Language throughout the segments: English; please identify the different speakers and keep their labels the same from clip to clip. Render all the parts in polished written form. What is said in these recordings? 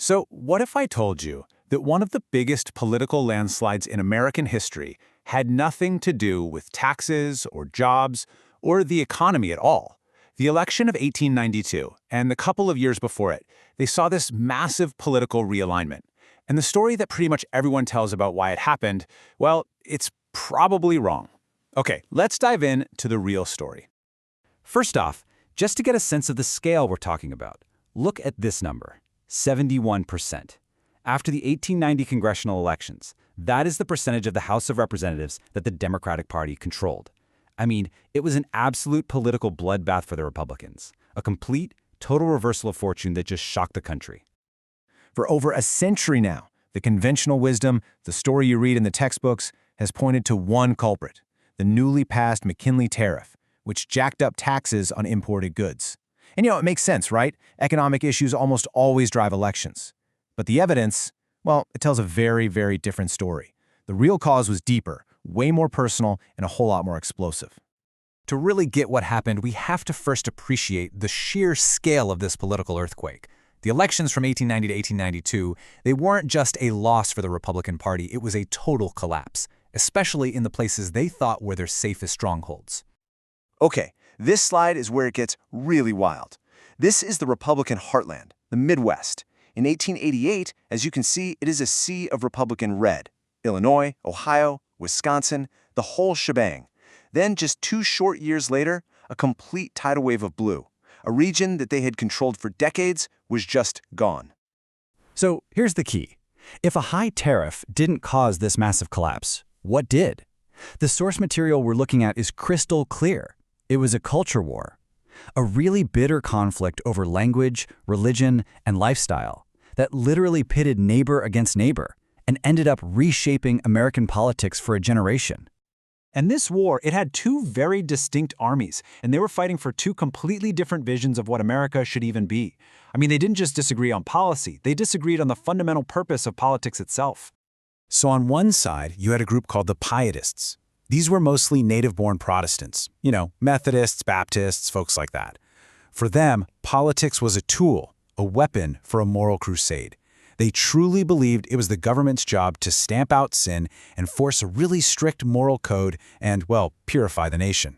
Speaker 1: So, what if I told you that one of the biggest political landslides in American history had nothing to do with taxes or jobs or the economy at all? The election of 1892 and the couple of years before it, they saw this massive political realignment. And the story that pretty much everyone tells about why it happened, well, it's probably wrong. Okay, let's dive in to the real story.
Speaker 2: First off, just to get a sense of the scale we're talking about, look at this number, 71%. After the 1890 congressional elections, that is the percentage of the House of Representatives that the Democratic Party controlled. I mean, it was an absolute political bloodbath for the Republicans, a complete, total reversal of fortune that just shocked the country.
Speaker 3: For over a century now, the conventional wisdom, the story you read in the textbooks, has pointed to one culprit, the newly passed McKinley Tariff, which jacked up taxes on imported goods. And it makes sense, right? Economic issues almost always drive elections. But the evidence, well, it tells a very, very different story. The real cause was deeper, way more personal, and a whole lot more explosive.
Speaker 4: To really get what happened, we have to first appreciate the sheer scale of this political earthquake. The elections from 1890 to 1892, they weren't just a loss for the Republican Party, it was a total collapse, especially in the places they thought were their safest strongholds.
Speaker 3: Okay, this slide is where it gets really wild. This is the Republican heartland, the Midwest. In 1888, as you can see, it is a sea of Republican red. Illinois, Ohio, Wisconsin, the whole shebang. Then, just 2 short years later, a complete tidal wave of blue. A region that they had controlled for decades was just gone.
Speaker 2: So here's the key. If a high tariff didn't cause this massive collapse, what did? The source material we're looking at is crystal clear. It was a culture war, a really bitter conflict over language, religion, and lifestyle that literally pitted neighbor against neighbor and ended up reshaping American politics for a generation.
Speaker 1: And this war, it had 2 very distinct armies, and they were fighting for 2 completely different visions of what America should even be. I mean, they didn't just disagree on policy, they disagreed on the fundamental purpose of politics itself.
Speaker 4: So on one side, you had a group called the Pietists. These were mostly native-born Protestants, Methodists, Baptists, folks like that. For them, politics was a tool, a weapon for a moral crusade. They truly believed it was the government's job to stamp out sin and force a really strict moral code and, well, purify the nation.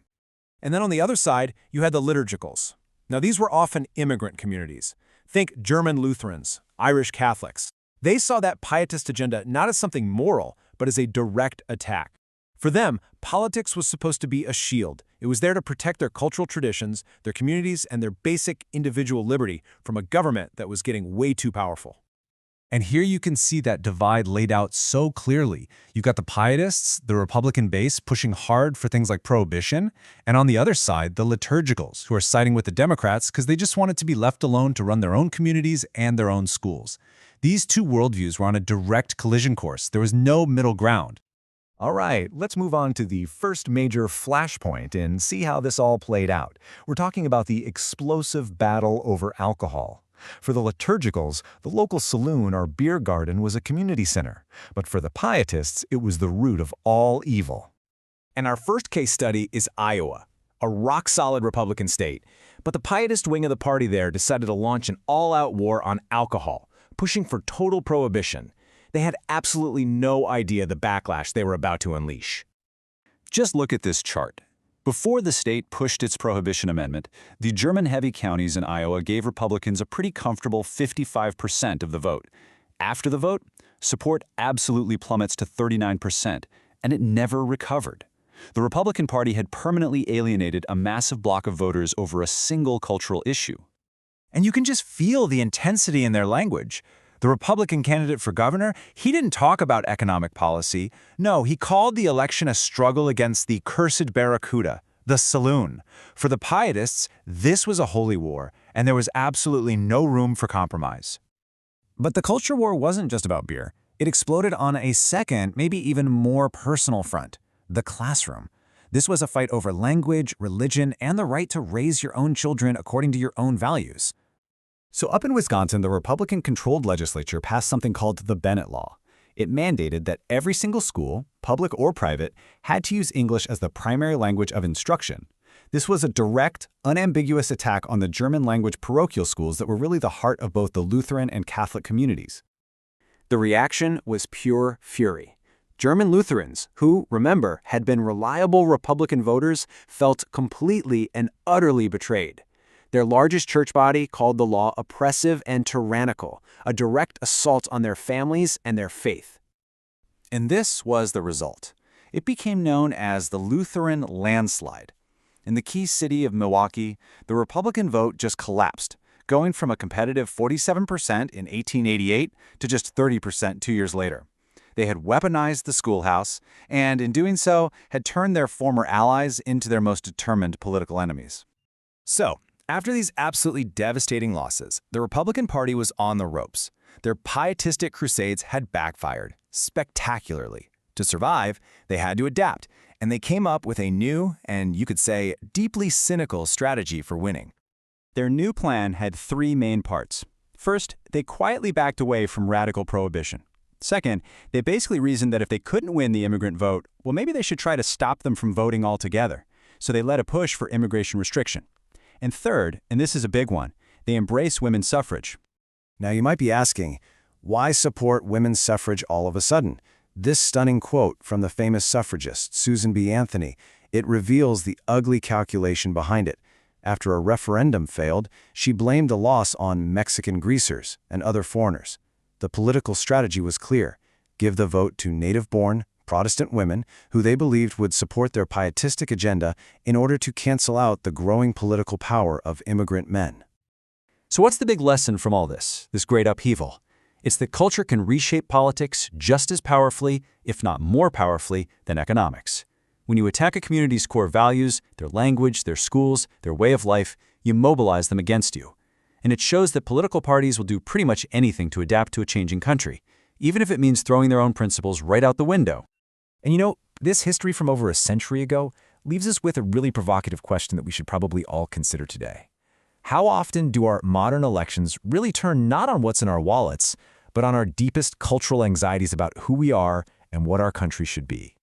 Speaker 1: And then on the other side, you had the liturgicals. Now, these were often immigrant communities. Think German Lutherans, Irish Catholics. They saw that pietist agenda not as something moral, but as a direct attack. For them, politics was supposed to be a shield. It was there to protect their cultural traditions, their communities, and their basic individual liberty from a government that was getting way too powerful.
Speaker 4: And here you can see that divide laid out so clearly. You've got the Pietists, the Republican base, pushing hard for things like Prohibition, and on the other side, the liturgicals, who are siding with the Democrats because they just wanted to be left alone to run their own communities and their own schools. These 2 worldviews were on a direct collision course. There was no middle ground.
Speaker 3: All right, let's move on to the first major flashpoint and see how this all played out. We're talking about the explosive battle over alcohol. For the liturgicals, the local saloon or beer garden was a community center, but for the Pietists, it was the root of all evil.
Speaker 1: And our first case study is Iowa, a rock-solid Republican state. But the Pietist wing of the party there decided to launch an all-out war on alcohol, pushing for total prohibition. They had absolutely no idea the backlash they were about to unleash.
Speaker 2: Just look at this chart. Before the state pushed its prohibition amendment, the German-heavy counties in Iowa gave Republicans a pretty comfortable 55% of the vote. After the vote, support absolutely plummets to 39%, and it never recovered. The Republican Party had permanently alienated a massive block of voters over a single cultural issue.
Speaker 4: And you can just feel the intensity in their language. The Republican candidate for governor, he didn't talk about economic policy. No, he called the election a struggle against the cursed barracuda, the saloon. For the Pietists, this was a holy war, and there was absolutely no room for compromise.
Speaker 3: But the culture war wasn't just about beer. It exploded on a second, maybe even more personal front, the classroom. This was a fight over language, religion, and the right to raise your own children according to your own values. So up in Wisconsin, the Republican-controlled legislature passed something called the Bennett Law. It mandated that every single school, public or private, had to use English as the primary language of instruction.
Speaker 2: This was a direct, unambiguous attack on the German-language parochial schools that were really the heart of both the Lutheran and Catholic communities.
Speaker 3: The reaction was pure fury. German Lutherans, who, remember, had been reliable Republican voters, felt completely and utterly betrayed. Their largest church body called the law oppressive and tyrannical, a direct assault on their families and their faith.
Speaker 2: And this was the result. It became known as the Lutheran landslide. In the key city of Milwaukee, the Republican vote just collapsed, going from a competitive 47% in 1888 to just 30% 2 years later. They had weaponized the schoolhouse, and in doing so, had turned their former allies into their most determined political enemies.
Speaker 3: So, after these absolutely devastating losses, the Republican Party was on the ropes. Their pietistic crusades had backfired, spectacularly. To survive, they had to adapt, and they came up with a new, and you could say, deeply cynical strategy for winning.
Speaker 2: Their new plan had three main parts. First, they quietly backed away from radical prohibition. Second, they basically reasoned that if they couldn't win the immigrant vote, well, maybe they should try to stop them from voting altogether. So they led a push for immigration restriction. And third, and this is a big one, they embrace women's suffrage.
Speaker 3: Now you might be asking, why support women's suffrage all of a sudden? This stunning quote from the famous suffragist, Susan B. Anthony, it reveals the ugly calculation behind it. After a referendum failed, she blamed the loss on Mexican greasers and other foreigners. The political strategy was clear: give the vote to native-born, Protestant women who they believed would support their pietistic agenda in order to cancel out the growing political power of immigrant men.
Speaker 2: So what's the big lesson from all this great upheaval? It's that culture can reshape politics just as powerfully, if not more powerfully, than economics. When you attack a community's core values, their language, their schools, their way of life, you mobilize them against you. And it shows that political parties will do pretty much anything to adapt to a changing country, even if it means throwing their own principles right out the window.
Speaker 3: And you know, this history from over a century ago leaves us with a really provocative question that we should probably all consider today. How often do our modern elections really turn not on what's in our wallets, but on our deepest cultural anxieties about who we are and what our country should be?